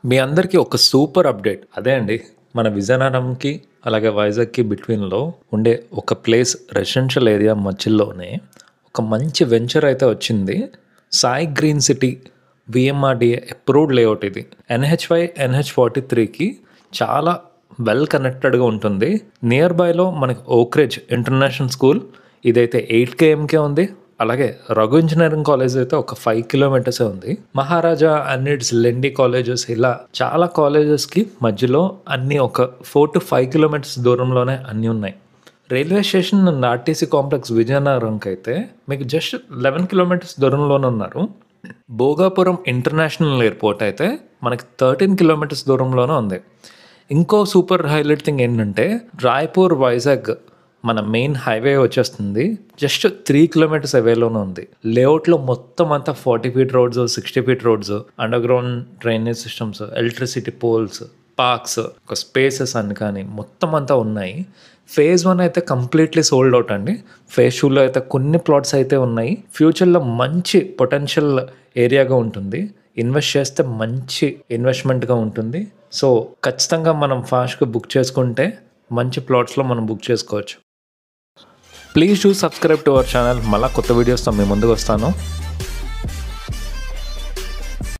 మీ అందరికీ ఒక super update. అదే అండి. మన విజయనగరంకి, అలాగే వైజాగ్‌కి బిట్వీన్‌లో ఉండే ఒక ప్లేస్ రెసిడెన్షియల్ ఏరియా మధ్యలోనే ఒక మంచి వెంచర్ అయితే వచ్చింది. Sai green city VMRDA approved layout ఇది. ఎన్‌హెచ్‌వై, ఎన్‌హెచ్-43కి చాలా వెల్ కనెక్టెడ్‌గా ఉంటుంది. నియర్ బైలో మనకి ఓక్రిడ్జ్ ఇంటర్నేషనల్ స్కూల్ ఇదైతే 8 కేఎంకే ఉంది. అలాగే రఘు ఇంజనీరింగ్ కాలేజ్ అయితే ఒక 5 కిలోమీటర్సే ఉంది. మహారాజా అండ్ ఇట్స్ లెండి కాలేజెస్ ఇలా చాలా కాలేజెస్కి మధ్యలో అన్నీ ఒక 4-5 కిలోమీటర్స్ దూరంలోనే అన్నీ ఉన్నాయి. Railway station and RTC complex విజయనగరంకి అయితే మీకు జస్ట్ 11 కిలోమీటర్స్ దూరంలోనే ఉన్నారు. భోగాపురం ఇంటర్నేషనల్ ఎయిర్పోర్ట్ అయితే మనకి 13 కిలోమీటర్స్ దూరంలోనే ఉంది. ఇంకో సూపర్ హైలైట్ థింగ్ ఏంటంటే రాయ్పూర్ వైజాగ్ మన మెయిన్ హైవే వచ్చేస్తుంది. జస్ట్ 3 కిలోమీటర్స్ అవేలోనే ఉంది. లేఅవుట్లో మొత్తం అంతా 40 feet roads, 60 feet roads, underground drainage systems, electricity poles, parks, ఒక స్పేసెస్ అన్ని కానీ మొత్తం అంతా ఉన్నాయి. ఫేజ్ 1 అయితే కంప్లీట్లీ సోల్డ్ అవుట్ అండి. ఫేజ్ 2లో అయితే కొన్ని ప్లాట్స్ అయితే ఉన్నాయి. ఫ్యూచర్లో మంచి పొటెన్షియల్ ఏరియాగా ఉంటుంది. ఇన్వెస్ట్ చేస్తే మంచి ఇన్వెస్ట్మెంట్గా ఉంటుంది. సో ఖచ్చితంగా మనం ఫాస్ట్గా బుక్ చేసుకుంటే మంచి ప్లాట్స్లో మనం బుక్ చేసుకోవచ్చు. Please do subscribe to our channel. మళ్ళీ కొత్త వీడియోస్తో మీ ముందుకు వస్తాను.